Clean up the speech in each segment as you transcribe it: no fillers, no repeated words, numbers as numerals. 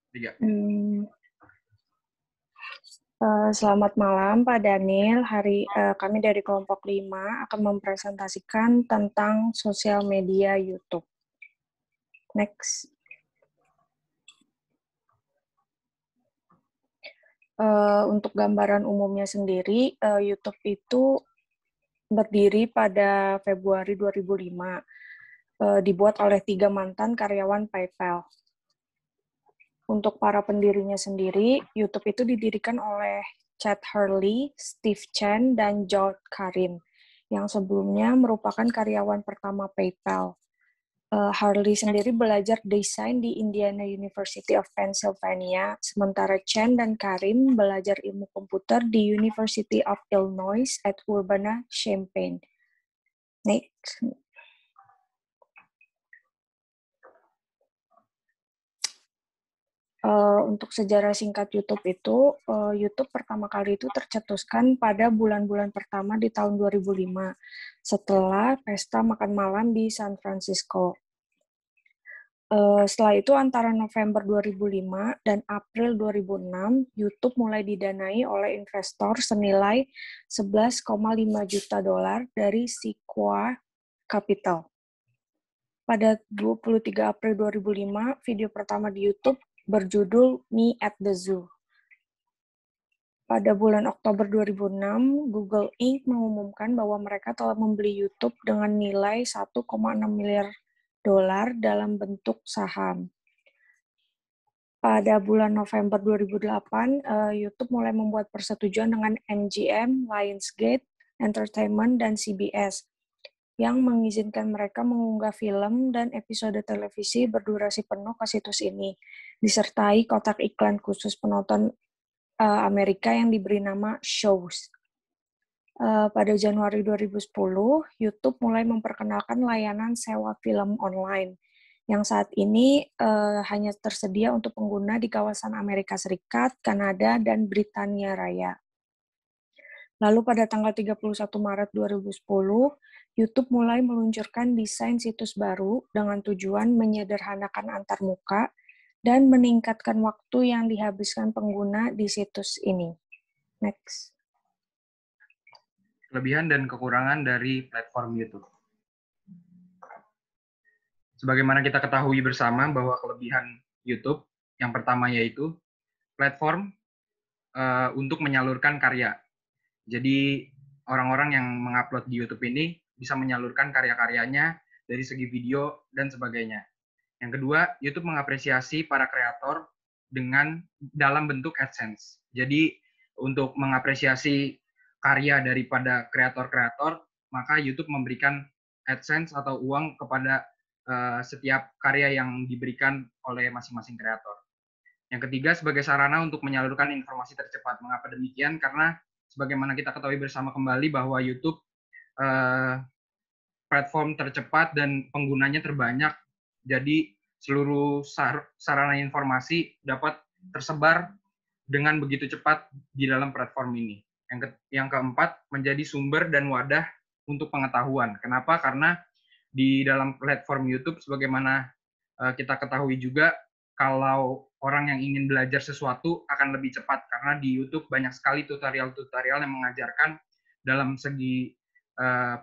Tiga. Hmm, Selamat malam Pak Daniel. Kami dari kelompok 5 akan mempresentasikan tentang sosial media YouTube. Next. Untuk gambaran umumnya sendiri, YouTube itu berdiri pada Februari 2005, dibuat oleh 3 mantan karyawan PayPal. Untuk para pendirinya sendiri, YouTube itu didirikan oleh Chad Hurley, Steve Chen, dan George Karim, yang sebelumnya merupakan karyawan pertama PayPal. Hurley sendiri belajar desain di Indiana University of Pennsylvania, sementara Chen dan Karim belajar ilmu komputer di University of Illinois at Urbana-Champaign. Next. Untuk sejarah singkat YouTube itu, YouTube pertama kali itu tercetuskan pada bulan-bulan pertama di tahun 2005, setelah pesta makan malam di San Francisco. Setelah itu antara November 2005 dan April 2006, YouTube mulai didanai oleh investor senilai 11,5 juta dolar dari Sequoia Capital. Pada 23 April 2005, video pertama di YouTube berjudul Me at the Zoo. Pada bulan Oktober 2006, Google Inc. mengumumkan bahwa mereka telah membeli YouTube dengan nilai 1,6 miliar dolar dalam bentuk saham. Pada bulan November 2008, YouTube mulai membuat persetujuan dengan MGM, Lionsgate Entertainment, dan CBS yang mengizinkan mereka mengunggah film dan episode televisi berdurasi penuh ke situs ini, disertai kotak iklan khusus penonton Amerika yang diberi nama Shows. Pada Januari 2010, YouTube mulai memperkenalkan layanan sewa film online, yang saat ini hanya tersedia untuk pengguna di kawasan Amerika Serikat, Kanada, dan Britania Raya. Lalu pada tanggal 31 Maret 2010, YouTube mulai meluncurkan desain situs baru dengan tujuan menyederhanakan antarmuka dan meningkatkan waktu yang dihabiskan pengguna di situs ini. Next. Kelebihan dan kekurangan dari platform YouTube. Sebagaimana kita ketahui bersama bahwa kelebihan YouTube yang pertama yaitu platform untuk menyalurkan karya. Jadi orang-orang yang mengupload di YouTube ini bisa menyalurkan karya-karyanya dari segi video dan sebagainya. Yang kedua, YouTube mengapresiasi para kreator dengan dalam bentuk AdSense. Jadi untuk mengapresiasi karya daripada kreator-kreator, maka YouTube memberikan AdSense atau uang kepada setiap karya yang diberikan oleh masing-masing kreator. Yang ketiga, sebagai sarana untuk menyalurkan informasi tercepat. Mengapa demikian? Karena sebagaimana kita ketahui bersama kembali bahwa YouTube platform tercepat dan penggunanya terbanyak. Jadi seluruh sarana informasi dapat tersebar dengan begitu cepat di dalam platform ini. Yang keempat, menjadi sumber dan wadah untuk pengetahuan. Kenapa? Karena di dalam platform YouTube, sebagaimana kita ketahui juga, kalau orang yang ingin belajar sesuatu akan lebih cepat, karena di YouTube banyak sekali tutorial-tutorial yang mengajarkan dalam segi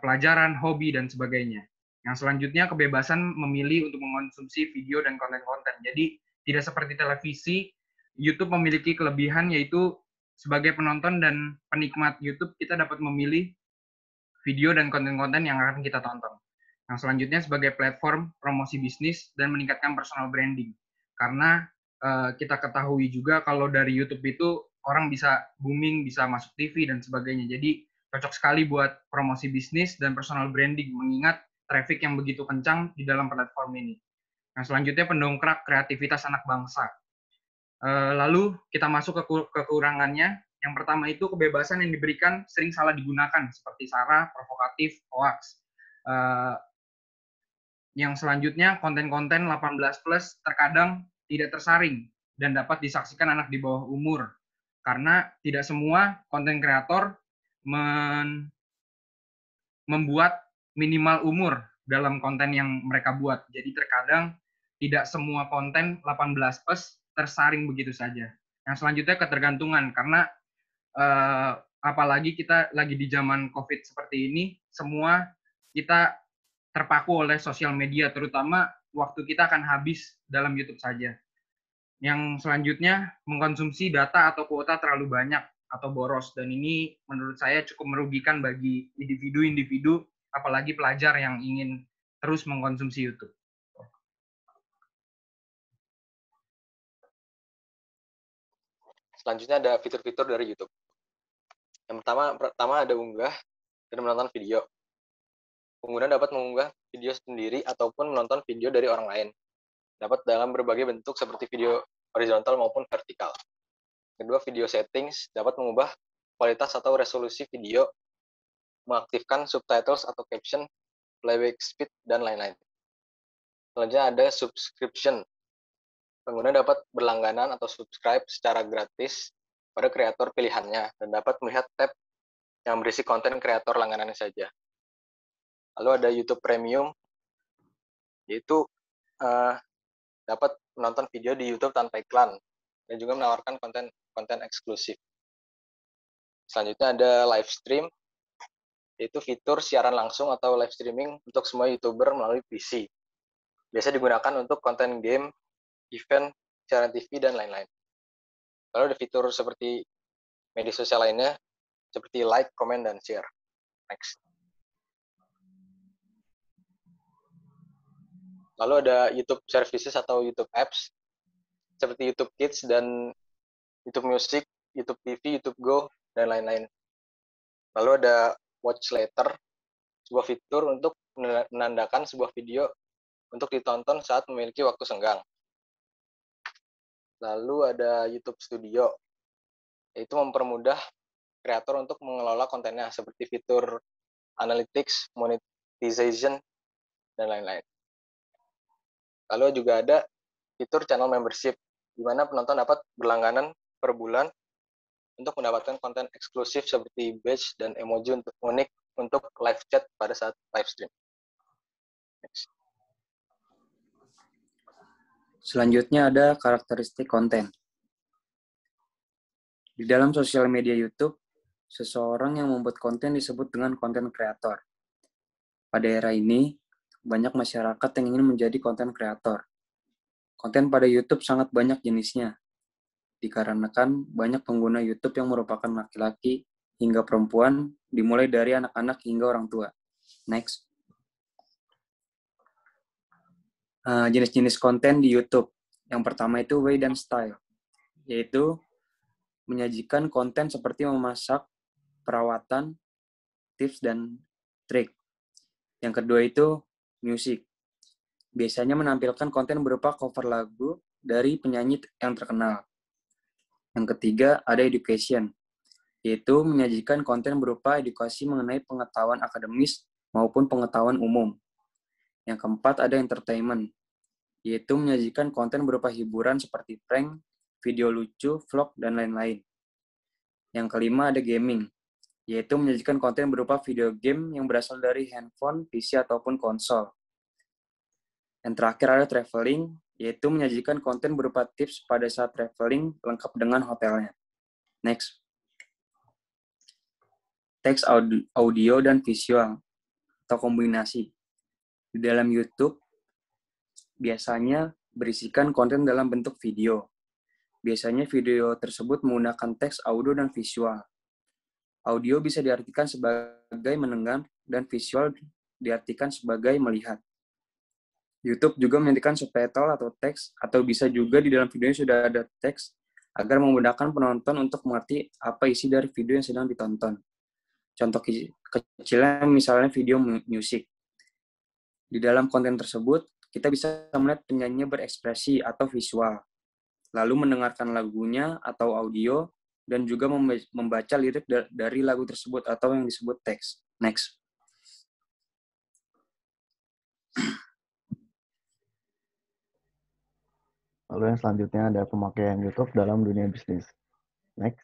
pelajaran, hobi, dan sebagainya. Yang selanjutnya, kebebasan memilih untuk mengonsumsi video dan konten-konten. Jadi, tidak seperti televisi, YouTube memiliki kelebihan yaitu sebagai penonton dan penikmat YouTube, kita dapat memilih video dan konten-konten yang akan kita tonton. Yang selanjutnya sebagai platform promosi bisnis dan meningkatkan personal branding. Karena kita ketahui juga kalau dari YouTube itu orang bisa booming, bisa masuk TV dan sebagainya. Jadi cocok sekali buat promosi bisnis dan personal branding, mengingat traffic yang begitu kencang di dalam platform ini. Yang selanjutnya pendongkrak kreativitas anak bangsa. Lalu kita masuk ke kekurangannya. Yang pertama itu kebebasan yang diberikan sering salah digunakan, seperti sara, provokatif, hoax. Yang selanjutnya, konten-konten 18+ terkadang tidak tersaring dan dapat disaksikan anak di bawah umur. Karena tidak semua konten kreator membuat minimal umur dalam konten yang mereka buat. Jadi terkadang tidak semua konten 18+ tersaring begitu saja. Yang selanjutnya ketergantungan, karena apalagi kita lagi di zaman COVID seperti ini, semua kita terpaku oleh sosial media, terutama waktu kita akan habis dalam YouTube saja. Yang selanjutnya, mengkonsumsi data atau kuota terlalu banyak atau boros, dan ini menurut saya cukup merugikan bagi individu-individu, apalagi pelajar yang ingin terus mengkonsumsi YouTube. Selanjutnya ada fitur-fitur dari YouTube. Yang pertama ada unggah dan menonton video. Pengguna dapat mengunggah video sendiri ataupun menonton video dari orang lain. Dapat dalam berbagai bentuk seperti video horizontal maupun vertikal. Kedua, video settings dapat mengubah kualitas atau resolusi video, mengaktifkan subtitles atau caption, playback speed, dan lain-lain. Selanjutnya ada subscription. Pengguna dapat berlangganan atau subscribe secara gratis pada kreator pilihannya dan dapat melihat tab yang berisi konten kreator langganannya saja. Lalu ada YouTube Premium, yaitu dapat menonton video di YouTube tanpa iklan dan juga menawarkan konten eksklusif. Selanjutnya ada live stream, yaitu fitur siaran langsung atau live streaming untuk semua YouTuber melalui PC. Biasa digunakan untuk konten game, event, siaran TV, dan lain-lain. Lalu ada fitur seperti media sosial lainnya, seperti like, comment, dan share. Next. Lalu ada YouTube Services atau YouTube Apps, seperti YouTube Kids dan YouTube Music, YouTube TV, YouTube Go, dan lain-lain. Lalu ada Watch Later, sebuah fitur untuk menandakan sebuah video untuk ditonton saat memiliki waktu senggang. Lalu ada YouTube Studio, yaitu mempermudah kreator untuk mengelola kontennya seperti fitur analytics, monetization, dan lain-lain. Lalu juga ada fitur channel membership, di mana penonton dapat berlangganan per bulan untuk mendapatkan konten eksklusif seperti badge dan emoji unik untuk live chat pada saat live stream. Next. Selanjutnya ada karakteristik konten. Di dalam sosial media YouTube, seseorang yang membuat konten disebut dengan konten kreator. Pada era ini, banyak masyarakat yang ingin menjadi konten kreator. Konten pada YouTube sangat banyak jenisnya, dikarenakan banyak pengguna YouTube yang merupakan laki-laki hingga perempuan, dimulai dari anak-anak hingga orang tua. Next. Jenis-jenis konten di YouTube. Yang pertama itu way dan style, yaitu menyajikan konten seperti memasak, perawatan, tips, dan trik. Yang kedua itu music. Biasanya menampilkan konten berupa cover lagu dari penyanyi yang terkenal. Yang ketiga ada education, yaitu menyajikan konten berupa edukasi mengenai pengetahuan akademis maupun pengetahuan umum. Yang keempat ada entertainment, yaitu menyajikan konten berupa hiburan seperti prank, video lucu, vlog, dan lain-lain. Yang kelima ada gaming, yaitu menyajikan konten berupa video game yang berasal dari handphone, PC, ataupun konsol. Yang terakhir ada traveling, yaitu menyajikan konten berupa tips pada saat traveling lengkap dengan hotelnya. Next. Teks, audio, dan visual, atau kombinasi. Di dalam YouTube, biasanya berisikan konten dalam bentuk video. Biasanya video tersebut menggunakan teks, audio, dan visual. Audio bisa diartikan sebagai mendengar, dan visual diartikan sebagai melihat. YouTube juga menyediakan subtitle atau teks, atau bisa juga di dalam videonya sudah ada teks, agar memudahkan penonton untuk mengerti apa isi dari video yang sedang ditonton. Contoh kecilnya misalnya video musik. Di dalam konten tersebut, kita bisa melihat penyanyi berekspresi atau visual, lalu mendengarkan lagunya atau audio, dan juga membaca lirik dari lagu tersebut atau yang disebut teks. Next. Lalu yang selanjutnya ada pemakaian YouTube dalam dunia bisnis. Next.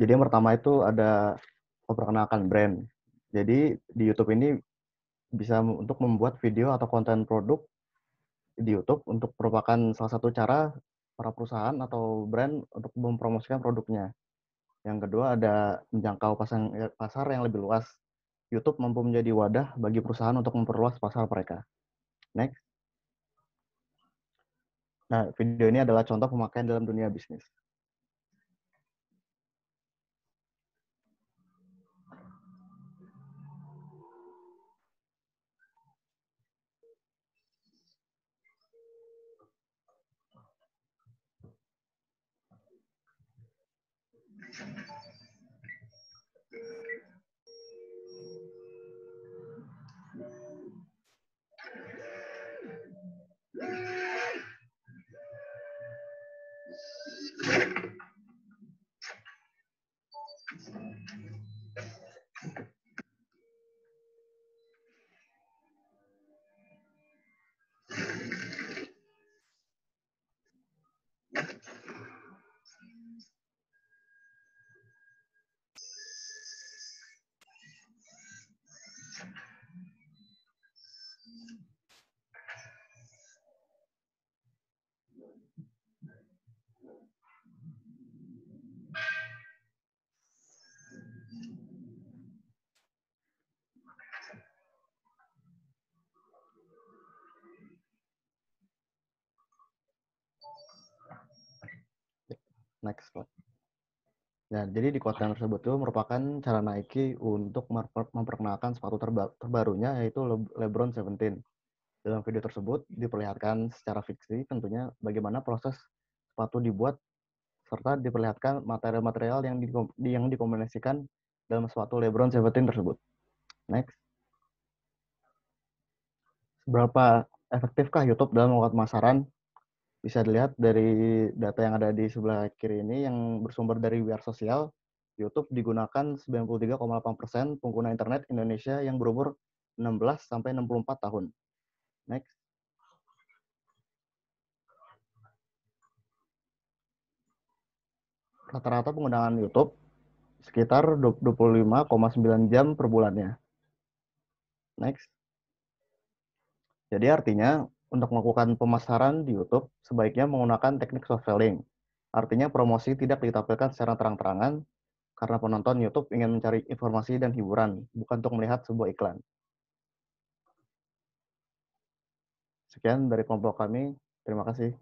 Jadi yang pertama itu ada memperkenalkan brand. Jadi di YouTube ini bisa untuk membuat video atau konten produk di YouTube untuk merupakan salah satu cara para perusahaan atau brand untuk mempromosikan produknya. Yang kedua ada menjangkau pasar yang lebih luas. YouTube mampu menjadi wadah bagi perusahaan untuk memperluas pasar mereka. Next. Nah, video ini adalah contoh pemakaian dalam dunia bisnis. Next slide. Nah, jadi di konten tersebut itu merupakan cara Nike untuk memperkenalkan sepatu terbarunya, yaitu LeBron 17. Dalam video tersebut diperlihatkan secara fiksi tentunya bagaimana proses sepatu dibuat serta diperlihatkan material-material yang dikombinasikan dalam sepatu LeBron 17 tersebut. Next. Seberapa efektifkah YouTube dalam melakukan pemasaran? Bisa dilihat dari data yang ada di sebelah kiri ini yang bersumber dari WR Sosial. YouTube digunakan 93,8% pengguna internet Indonesia yang berumur 16 sampai 64 tahun. Next. Rata-rata penggunaan YouTube sekitar 25,9 jam per bulannya. Next. Jadi artinya untuk melakukan pemasaran di YouTube sebaiknya menggunakan teknik soft selling. Artinya promosi tidak ditampilkan secara terang-terangan karena penonton YouTube ingin mencari informasi dan hiburan, bukan untuk melihat sebuah iklan. Sekian dari kelompok kami. Terima kasih.